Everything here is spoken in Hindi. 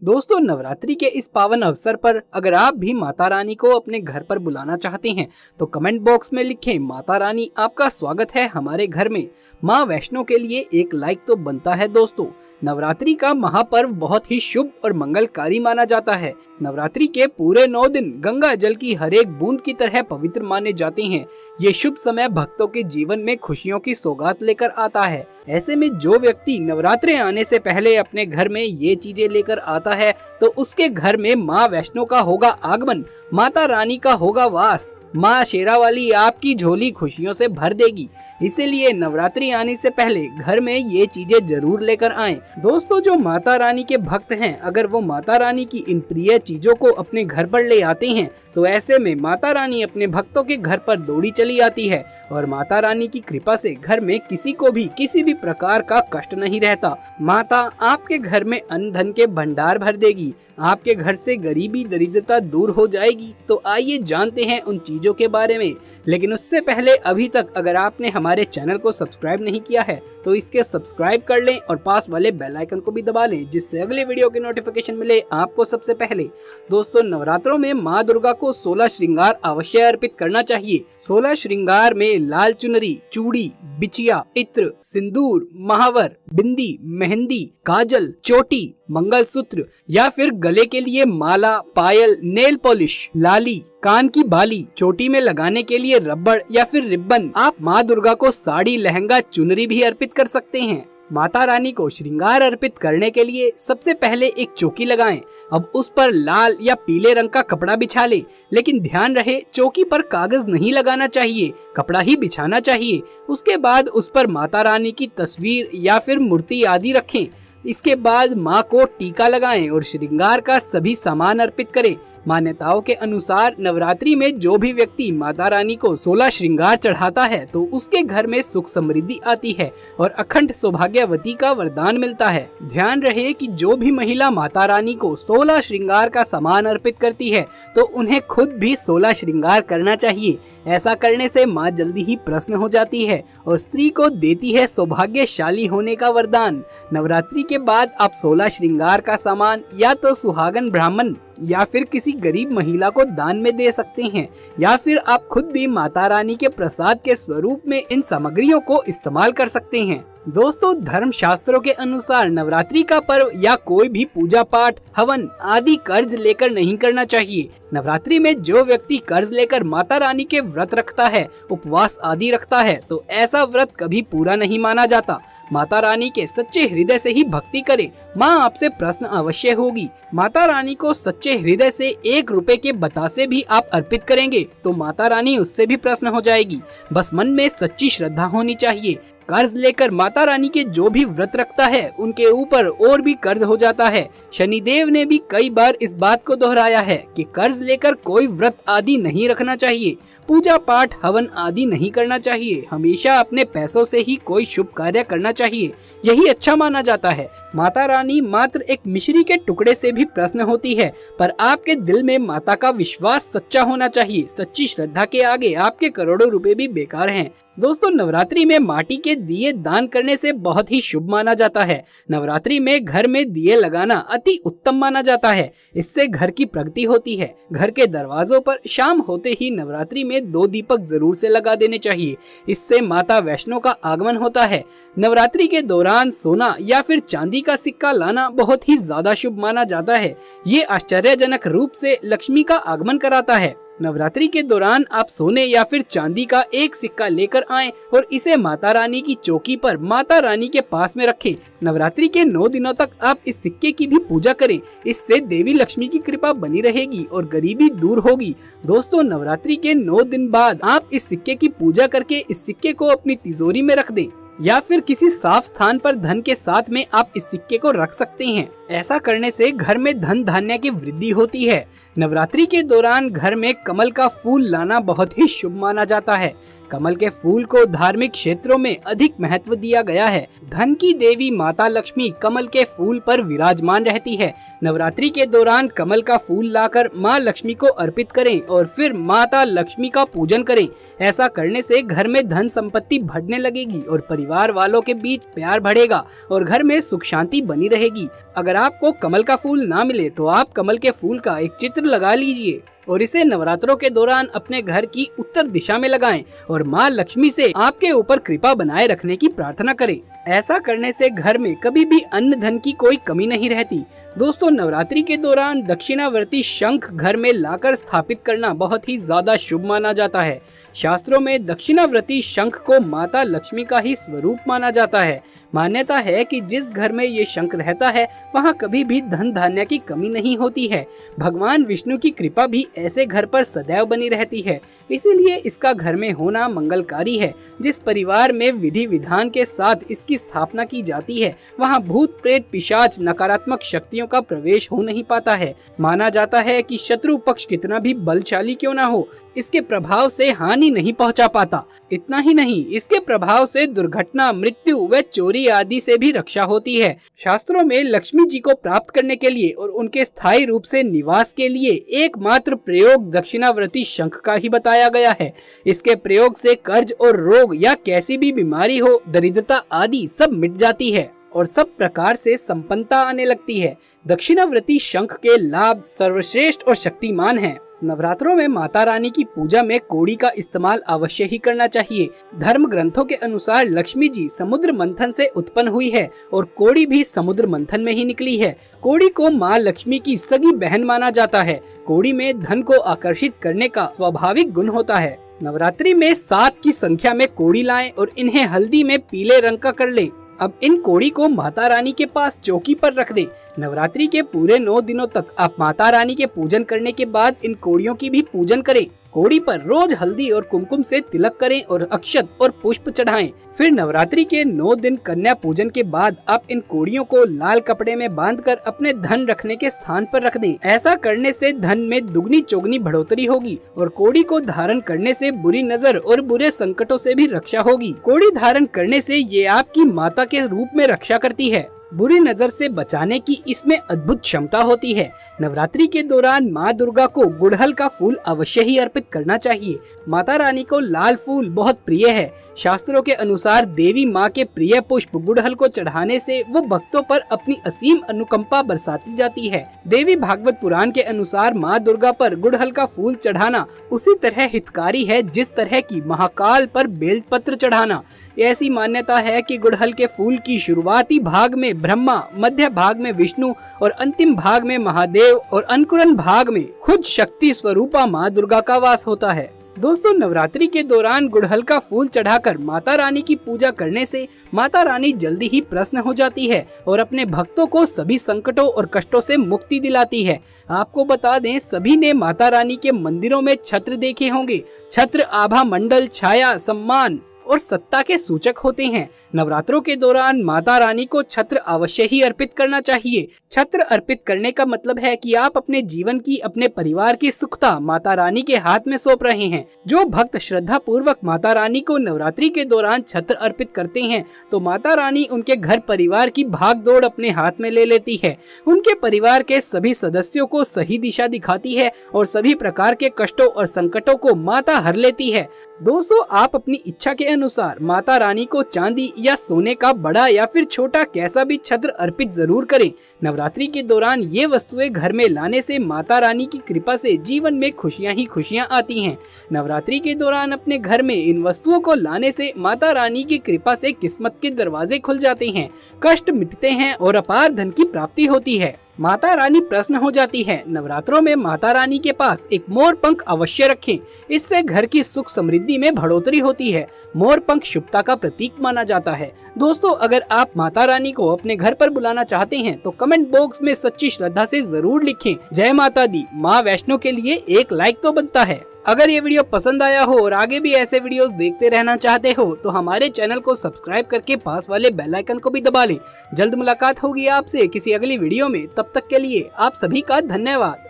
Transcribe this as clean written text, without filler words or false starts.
दोस्तों, नवरात्रि के इस पावन अवसर पर अगर आप भी माता रानी को अपने घर पर बुलाना चाहते हैं तो कमेंट बॉक्स में लिखें माता रानी आपका स्वागत है हमारे घर में। माँ वैष्णो के लिए एक लाइक तो बनता है। दोस्तों, नवरात्रि का महापर्व बहुत ही शुभ और मंगलकारी माना जाता है। नवरात्रि के पूरे 9 दिन गंगा जल की हर एक बूंद की तरह पवित्र माने जाते हैं। ये शुभ समय भक्तों के जीवन में खुशियों की सौगात लेकर आता है। ऐसे में जो व्यक्ति नवरात्रे आने से पहले अपने घर में ये चीजें लेकर आता है तो उसके घर में माँ वैष्णो का होगा आगमन, माता रानी का होगा वास। माँ शेरावाली आपकी झोली खुशियों से भर देगी। इसीलिए नवरात्रि आने से पहले घर में ये चीजें जरूर लेकर आएं। दोस्तों, जो माता रानी के भक्त हैं, अगर वो माता रानी की इन प्रिय चीजों को अपने घर पर ले आते हैं तो ऐसे में माता रानी अपने भक्तों के घर पर दौड़ी चली आती है और माता रानी की कृपा से घर में किसी को भी किसी भी प्रकार का कष्ट नहीं रहता। माता आपके घर में अन्न धन के भंडार भर देगी, आपके घर से गरीबी दरिद्रता दूर हो जाएगी। तो आइए जानते हैं उन चीजों के बारे में। लेकिन उससे पहले अभी तक अगर आपने हमारे चैनल को सब्सक्राइब नहीं किया है तो इसके सब्सक्राइब कर लें और पास वाले बेल आइकन को भी दबा लें, जिससे अगले वीडियो की नोटिफिकेशन मिले आपको सबसे पहले। दोस्तों, नवरात्रों में माँ दुर्गा को 16 श्रृंगार अवश्य अर्पित करना चाहिए। 16 श्रृंगार में लाल चुनरी, चूड़ी, बिछिया, इत्र, सिंदूर, महावर, बिंदी, मेहंदी, काजल, चोटी, मंगलसूत्र या फिर गले के लिए माला, पायल, नेल पॉलिश, लाली, कान की बाली, चोटी में लगाने के लिए रबड़ या फिर रिब्बन। आप माँ दुर्गा को साड़ी, लहंगा, चुनरी भी अर्पित कर सकते हैं। माता रानी को श्रृंगार अर्पित करने के लिए सबसे पहले एक चौकी लगाएं। अब उस पर लाल या पीले रंग का कपड़ा बिछा लें, लेकिन ध्यान रहे चौकी पर कागज नहीं लगाना चाहिए, कपड़ा ही बिछाना चाहिए। उसके बाद उस पर माता रानी की तस्वीर या फिर मूर्ति आदि रखें। इसके बाद माँ को टीका लगाएं और श्रृंगार का सभी सामान अर्पित करें। मान्यताओं के अनुसार नवरात्रि में जो भी व्यक्ति माता रानी को 16 श्रृंगार चढ़ाता है तो उसके घर में सुख समृद्धि आती है और अखंड सौभाग्यवती का वरदान मिलता है। ध्यान रहे कि जो भी महिला माता रानी को 16 श्रृंगार का सामान अर्पित करती है तो उन्हें खुद भी 16 श्रृंगार करना चाहिए। ऐसा करने से माँ जल्दी ही प्रसन्न हो जाती है और स्त्री को देती है सौभाग्यशाली होने का वरदान। नवरात्रि के बाद आप 16 श्रृंगार का सामान या तो सुहागन ब्राह्मण या फिर किसी गरीब महिला को दान में दे सकते हैं, या फिर आप खुद भी माता रानी के प्रसाद के स्वरूप में इन सामग्रियों को इस्तेमाल कर सकते हैं। दोस्तों, धर्म शास्त्रों के अनुसार नवरात्रि का पर्व या कोई भी पूजा पाठ, हवन आदि कर्ज लेकर नहीं करना चाहिए। नवरात्रि में जो व्यक्ति कर्ज लेकर माता रानी के व्रत रखता है, उपवास आदि रखता है तो ऐसा व्रत कभी पूरा नहीं माना जाता। माता रानी के सच्चे हृदय से ही भक्ति करें, माँ आपसे प्रसन्न अवश्य होगी। माता रानी को सच्चे हृदय से 1 रुपए के बतासे भी आप अर्पित करेंगे तो माता रानी उससे भी प्रसन्न हो जाएगी। बस मन में सच्ची श्रद्धा होनी चाहिए। कर्ज लेकर माता रानी के जो भी व्रत रखता है उनके ऊपर और भी कर्ज हो जाता है। शनिदेव ने भी कई बार इस बात को दोहराया है कि कर्ज लेकर कोई व्रत आदि नहीं रखना चाहिए, पूजा पाठ, हवन आदि नहीं करना चाहिए। हमेशा अपने पैसों से ही कोई शुभ कार्य करना चाहिए, यही अच्छा माना जाता है। माता रानी मात्र एक मिश्री के टुकड़े से भी प्रसन्न होती है, पर आपके दिल में माता का विश्वास सच्चा होना चाहिए। सच्ची श्रद्धा के आगे आपके करोड़ों रुपए भी बेकार हैं। दोस्तों, नवरात्रि में माटी के दिए दान करने से बहुत ही शुभ माना जाता है। नवरात्रि में घर में दिए लगाना अति उत्तम माना जाता है। इससे घर की प्रगति होती है। घर के दरवाजों पर शाम होते ही नवरात्रि में 2 दीपक जरूर से लगा देने चाहिए। इससे माता वैष्णो का आगमन होता है। नवरात्रि के दौरान सोना या फिर चांदी का सिक्का लाना बहुत ही ज्यादा शुभ माना जाता है। ये आश्चर्यजनक रूप से लक्ष्मी का आगमन कराता है। नवरात्रि के दौरान आप सोने या फिर चांदी का एक सिक्का लेकर आएं और इसे माता रानी की चौकी पर माता रानी के पास में रखें। नवरात्रि के 9 दिनों तक आप इस सिक्के की भी पूजा करें। इससे देवी लक्ष्मी की कृपा बनी रहेगी और गरीबी दूर होगी। दोस्तों, नवरात्रि के 9 दिन बाद आप इस सिक्के की पूजा करके इस सिक्के को अपनी तिजोरी में रख दें या फिर किसी साफ स्थान पर धन के साथ में आप इस सिक्के को रख सकते हैं। ऐसा करने से घर में धन धान्य की वृद्धि होती है। नवरात्रि के दौरान घर में कमल का फूल लाना बहुत ही शुभ माना जाता है। कमल के फूल को धार्मिक क्षेत्रों में अधिक महत्व दिया गया है। धन की देवी माता लक्ष्मी कमल के फूल पर विराजमान रहती है। नवरात्रि के दौरान कमल का फूल लाकर माँ लक्ष्मी को अर्पित करें और फिर माता लक्ष्मी का पूजन करें। ऐसा करने से घर में धन संपत्ति बढ़ने लगेगी और परिवार वालों के बीच प्यार बढ़ेगा और घर में सुख शांति बनी रहेगी। अगर आपको कमल का फूल ना मिले तो आप कमल के फूल का एक चित्र लगा लीजिए और इसे नवरात्रों के दौरान अपने घर की उत्तर दिशा में लगाएं और माँ लक्ष्मी से आपके ऊपर कृपा बनाए रखने की प्रार्थना करें। ऐसा करने से घर में कभी भी अन्न धन की कोई कमी नहीं रहती। दोस्तों, नवरात्रि के दौरान दक्षिणावर्ती शंख घर में लाकर स्थापित करना बहुत ही ज्यादा शुभ माना जाता है। शास्त्रों में दक्षिणावर्ती शंख को माता लक्ष्मी का ही स्वरूप माना जाता है। मान्यता है कि जिस घर में ये शंख रहता है वहाँ कभी भी धन धान्य की कमी नहीं होती है। भगवान विष्णु की कृपा भी ऐसे घर पर सदैव बनी रहती है, इसीलिए इसका घर में होना मंगलकारी है। जिस परिवार में विधि विधान के साथ इसकी स्थापना की जाती है वहाँ भूत प्रेत पिशाच नकारात्मक शक्तियों का प्रवेश हो नहीं पाता है। माना जाता है कि शत्रु पक्ष कितना भी बलशाली क्यों ना हो, इसके प्रभाव से हानि नहीं पहुंचा पाता। इतना ही नहीं, इसके प्रभाव से दुर्घटना, मृत्यु व चोरी आदि से भी रक्षा होती है। शास्त्रों में लक्ष्मी जी को प्राप्त करने के लिए और उनके स्थायी रूप से निवास के लिए एकमात्र प्रयोग दक्षिणावर्ती शंख का ही बताया गया है। इसके प्रयोग से कर्ज और रोग या कैसी भी बीमारी हो, दरिद्रता आदि सब मिट जाती है और सब प्रकार से संपन्नता आने लगती है। दक्षिणावर्ती शंख के लाभ सर्वश्रेष्ठ और शक्तिमान हैं। नवरात्रों में माता रानी की पूजा में कोड़ी का इस्तेमाल अवश्य ही करना चाहिए। धर्म ग्रंथों के अनुसार लक्ष्मी जी समुद्र मंथन से उत्पन्न हुई है और कोड़ी भी समुद्र मंथन में ही निकली है। कोड़ी को माँ लक्ष्मी की सगी बहन माना जाता है। कोड़ी में धन को आकर्षित करने का स्वाभाविक गुण होता है। नवरात्रि में 7 की संख्या में कोड़ी लाएं और इन्हें हल्दी में पीले रंग का कर लें। अब इन कोड़ी को माता रानी के पास चौकी पर रख दें। नवरात्रि के पूरे 9 दिनों तक आप माता रानी के पूजन करने के बाद इन कोड़ियों की भी पूजन करें। कोड़ी पर रोज हल्दी और कुमकुम से तिलक करें और अक्षत और पुष्प चढ़ाएं। फिर नवरात्रि के 9 दिन कन्या पूजन के बाद आप इन कोड़ियों को लाल कपड़े में बांधकर अपने धन रखने के स्थान पर रख दें। ऐसा करने से धन में दुगनी चौगनी बढ़ोतरी होगी और कोड़ी को धारण करने से बुरी नजर और बुरे संकटों से भी रक्षा होगी। कोड़ी धारण करने से ये आपकी माता के रूप में रक्षा करती है। बुरी नजर से बचाने की इसमें अद्भुत क्षमता होती है। नवरात्रि के दौरान माँ दुर्गा को गुड़हल का फूल अवश्य ही अर्पित करना चाहिए। माता रानी को लाल फूल बहुत प्रिय है। शास्त्रों के अनुसार देवी माँ के प्रिय पुष्प गुड़हल को चढ़ाने से वो भक्तों पर अपनी असीम अनुकंपा बरसाती जाती है। देवी भागवत पुराण के अनुसार माँ दुर्गा पर गुड़हल का फूल चढ़ाना उसी तरह हितकारी है जिस तरह की महाकाल पर बेलपत्र चढ़ाना। ऐसी मान्यता है कि गुड़हल के फूल की शुरुआती भाग में ब्रह्मा, मध्य भाग में विष्णु और अंतिम भाग में महादेव और अंकुरन भाग में खुद शक्ति स्वरूपा माँ दुर्गा का वास होता है। दोस्तों, नवरात्रि के दौरान गुड़हल का फूल चढ़ाकर माता रानी की पूजा करने से माता रानी जल्दी ही प्रसन्न हो जाती है और अपने भक्तों को सभी संकटों और कष्टों से मुक्ति दिलाती है। आपको बता दें, सभी ने माता रानी के मंदिरों में छत्र देखे होंगे। छत्र आभा मंडल, छाया, सम्मान और सत्ता के सूचक होते हैं। नवरात्रों के दौरान माता रानी को छत्र अवश्य ही अर्पित करना चाहिए। छत्र अर्पित करने का मतलब है कि आप अपने जीवन की, अपने परिवार की सुखता माता रानी के हाथ में सौंप रहे हैं। जो भक्त श्रद्धा पूर्वक माता रानी को नवरात्रि के दौरान छत्र अर्पित करते हैं तो माता रानी उनके घर परिवार की भाग दौड़ अपने हाथ में ले लेती है। उनके परिवार के सभी सदस्यों को सही दिशा दिखाती है और सभी प्रकार के कष्टों और संकटों को माता हर लेती है। दोस्तों, आप अपनी इच्छा के अनुसार माता रानी को चांदी या सोने का बड़ा या फिर छोटा कैसा भी छत्र अर्पित जरूर करें। नवरात्रि के दौरान ये वस्तुएं घर में लाने से माता रानी की कृपा से जीवन में खुशियां ही खुशियां आती हैं। नवरात्रि के दौरान अपने घर में इन वस्तुओं को लाने से माता रानी की कृपा से किस्मत के दरवाजे खुल जाते हैं, कष्ट मिटते हैं और अपार धन की प्राप्ति होती है। माता रानी प्रसन्न हो जाती है। नवरात्रों में माता रानी के पास एक मोर पंख अवश्य रखें, इससे घर की सुख समृद्धि में बढ़ोतरी होती है। मोर पंख शुभता का प्रतीक माना जाता है। दोस्तों, अगर आप माता रानी को अपने घर पर बुलाना चाहते हैं तो कमेंट बॉक्स में सच्ची श्रद्धा से जरूर लिखें, जय माता दी। माँ वैष्णो के लिए एक लाइक तो बनता है। अगर ये वीडियो पसंद आया हो और आगे भी ऐसे वीडियोस देखते रहना चाहते हो तो हमारे चैनल को सब्सक्राइब करके पास वाले बेल आइकन को भी दबा लें। जल्द मुलाकात होगी आपसे किसी अगली वीडियो में। तब तक के लिए आप सभी का धन्यवाद।